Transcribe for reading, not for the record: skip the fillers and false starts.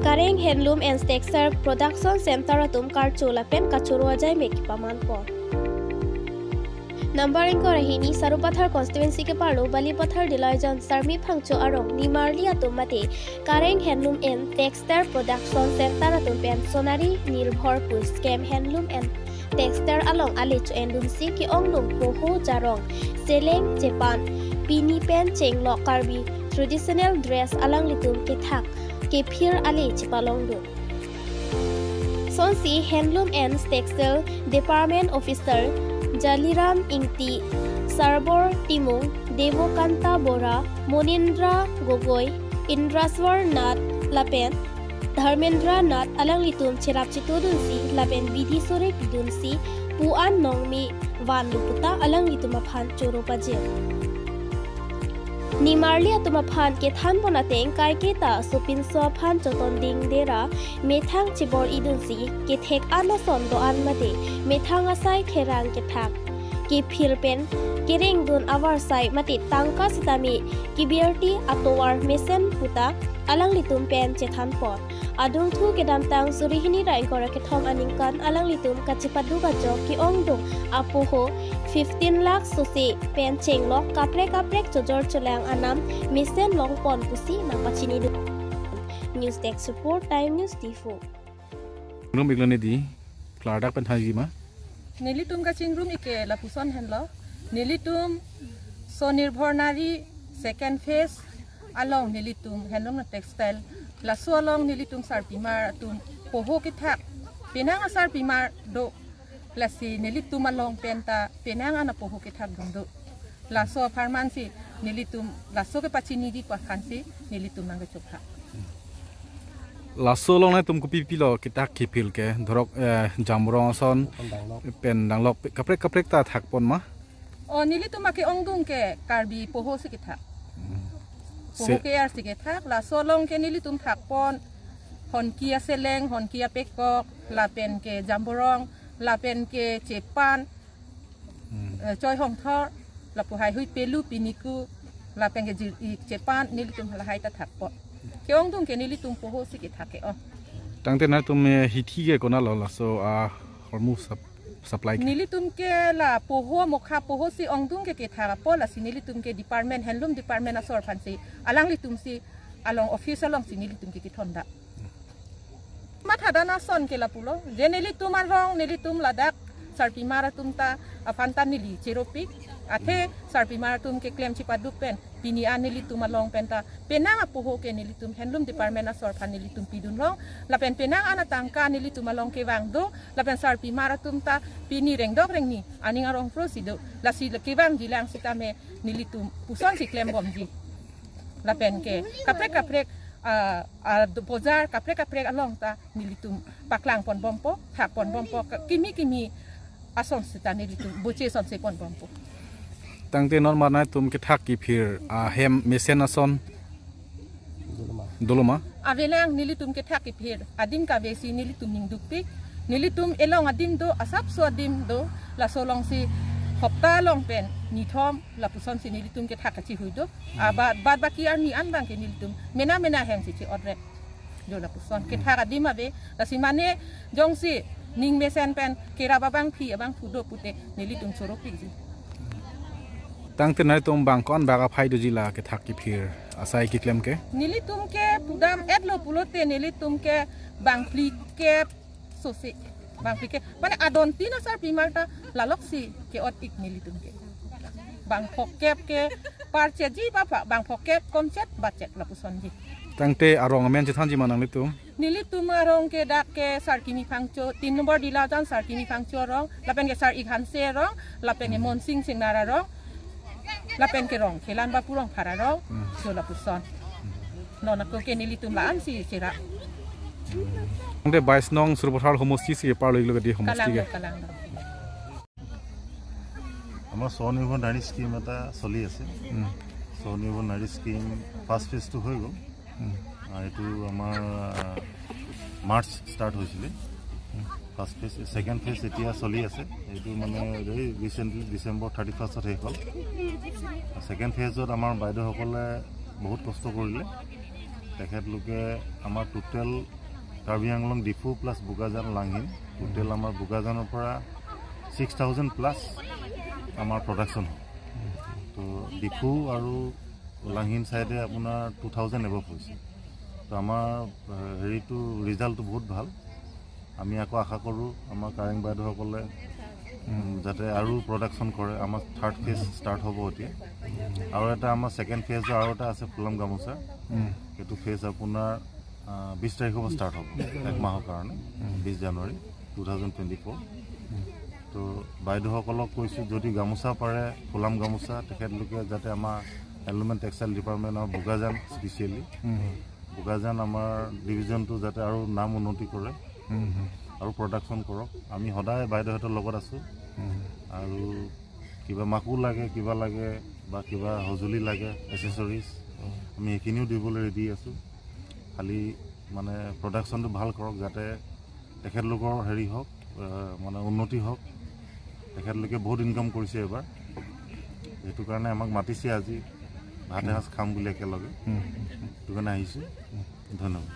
Kareng Handloom and Textile Production Center atum karchola pen kachurwa jai meki paman po. Numbering ko rahini Sarupathar constituency ke paru Balipathar Dilajan Sarmi Phangcho arong Nimarli atum mate Kareng Handloom and Textile Production Center atum pen sonari nirbhor pu scam handloom and textile along alich endunsi ki onglum poho jarong seleng Japan pini pen chenglo karbi traditional dress alang litum ke thak ke phir ali chipalong do Sonsi Handloom and Textile Department Officer Jaliram Ingti Sarbor Timung Devokanta Bora Monindra Gogoi Indraswar Nath Lapen Dharmendra Nath alang litum chirap chitudunsi Lapen Vidhi Sore Pidunsi Puan Nongmi Van Luputa alang litum aphan choro pajil Nimarli atuma phan ke than bonateng kai ke ta supin so phan choton ding dera methang chibor idunsi ke thek ana son do an mate methang asai kherang ke thak ke phirpen kereng dun awar sai mate tangka sitami kibirti atowar mesen puta alang litum pen chethan pot adung thu ke dam tang surihini rai gora ke thom aningkan alang litum kachipadu ka jok ki ongdung apoho 15 lakh susi pen chenglok kaprek chojor cholang anam misen longpon pusi nang pachini du news tech support time news tifo rum iglane di kladak pen haji ma nelitum ka chingrum ike la puson henlo nelitum sonirbhor nari second phase along nelitum handloom textile la so along nelitum sarpimar tum poho ki thak pinang asar pimar do lasi nelitum along penta pinang ana poho ki thak dundo la so pharmancy nelitum la so ke pachini di pakhansi nelitum nang chokha la so long na tum ko pipi lo kitak khipil ke dhorok jamrong son pen danglok kaprek ta thak pon ma o nelitum ma ke ongdung ke karbi poho se ki thak poho ke ar se ki thak la so long ke nelitum thak pon hon kia seleng hon kia pekok la pen ke jamborong la pen ke Japan choi hong thor la pu hai hui pelu piniku la pen ke Japan nelitum la hai ta thak po ke ongdung ke nelitum poho se ki thak ke o tangte na tum hithi ke kona lo la so hormu supply nelitum ke la poho mokha poho si ongdung ke thara po la si nelitum ke department handloom department asor phansi alang litum si along office along si nelitum ke thonda mathadana son ke la pulo je nelitum arong nelitum ladak sarpimara tumta apanta nili cheropik athe sarpimara tum ke claim chipaduk pen pini anelitum along penta penang poho ke nelitum handloom department asor phan nelitum pidun long la pen penang ana tangka nelitum along ke wang do la pen sarpimara tumta pini rengdok rengni aning arong prosido la si ke wang jilang sitame nelitum puson si claim bomji la pen ke kaprek bozar kaprek along ta nilitum paklang pon bompo thak pon bompo kimi ason sita nilitum boche son se pon bompo tangte normal na tum ke thak ki phir hem mesen ason doloma avelang nilitum ke thak ki phir adim ka besi nilitum ningdukpi nilitum elong adim do asap so adim do la solong si hopta long pen ni thom la puson si nilitum ke thak chi huido bad baki ar ni an bang ke nilitum mena hem si odre do la puson ke thak adim ave la si mane jong si ning mesen pen kera babang phi abang fudo pute nilitum soropi ji tangte na tum bangkon baga phai do jila ke thak ki phir asai ki claim ke nilitum ke pudam etlo pulote nilitum ke bangpli ke sosi bangpli ke mane adon tina sar pimarta laloksi ke ot ik nilitum ke bang phokep ke parche ji bapa bang phokep komchet bacet la puson ji tangte arong men che thanji manang litum nilitum arong ke dak ke sar kimi phangcho 3 number dilajan sar kimi phangcho rong lapen ke sar ikhan se rong lapen ke monsing singnara rong lapen ke rong kelan ba purong phara rong so la puson nona ko ke nilitum la an si sira tangte 22 nong surbothal homosti se par loi logadi homosti ke আমার স্বনির্ভর নারী scheme এটা চলি আছে স্বনির্ভর নারী scheme first ফেজটো হৈ গ'ল এইটো আমাৰ মাৰ্চ ষ্টাৰ্ট হৈছিলে ফাৰ্স্ট ফেজ সেকেন্ড ফেজ এতিয়া চলি আছে এইটো মানে ৰিসেন্টলি ডিসেম্বৰ 31ত শেষ হ'ল সেকেন্ড ফেজত আমাৰ বাইদেউসকলে বহুত কষ্ট কৰিলে তেখেতলোকে আমাৰ total Karbi Anglong Diphu plus Bokajan Langhin total আমাৰ বোকাজানৰ পৰা 6,000 প্লাছ আমাৰ প্ৰডাকশ্যন হয় তো ডিফু আৰু লাংহিন চাইডে আপোনাৰ 2,000 এবভ হৈছে তো আমাৰ হেৰিটো ৰিজাল্টটো বহুত ভাল আমি আকৌ আশা কৰোঁ আমাৰ কাৰেং বাইদেউসকলে যাতে আৰু প্ৰডাকশ্যন কৰে আমাৰ 3rd ফেজ ষ্টাৰ্ট হ'ব এতিয়া আৰু এটা আমাৰ 2nd ফেজৰ আৰু এটা আছে ফুলাম গামোচা সেইটো ফেজ আপোনাৰ 20 তাৰিখৰ পৰা ষ্টাৰ্ট হ'ব 1 মাহৰ কাৰণে 20 জানুৱাৰী 2024 তো বাইদেউসকলক কৈছোঁ যদি গামোচা পাৰে ফুলাম গামোচা তেখেতলোকে যাতে আমাৰ এলুমেণ্ট টেক্সটাইল ডিপাৰ্টমেণ্টৰ বোকাজান স্পেচিয়েলি বোকাজান আমাৰ ডিভিজনটো যাতে আৰু নাম উন্নতি কৰে আৰু প্ৰডাকশ্যন কৰক আমি সদায় বাইদেউহঁতৰ লগত আছোঁ আৰু কিবা মাকো লাগে কিবা লাগে বা কিবা সঁজুলি লাগে এচেছৰিজ আমি সেইখিনিও দিবলৈ ৰেডি আছোঁ খালি মানে প্ৰডাকশ্যনটো ভাল কৰক যাতে তেখেতলোকৰ হেৰি হওক মানে উন্নতি হওক তেখেতলোকে বহুত ইনকাম কৰিছে এবাৰ সেইটো কাৰণে আমাক মাতিছে আজি ভাত এসাঁজ খাম বুলি একেলগে সেইটো কাৰণে আহিছোঁ ধন্যবাদ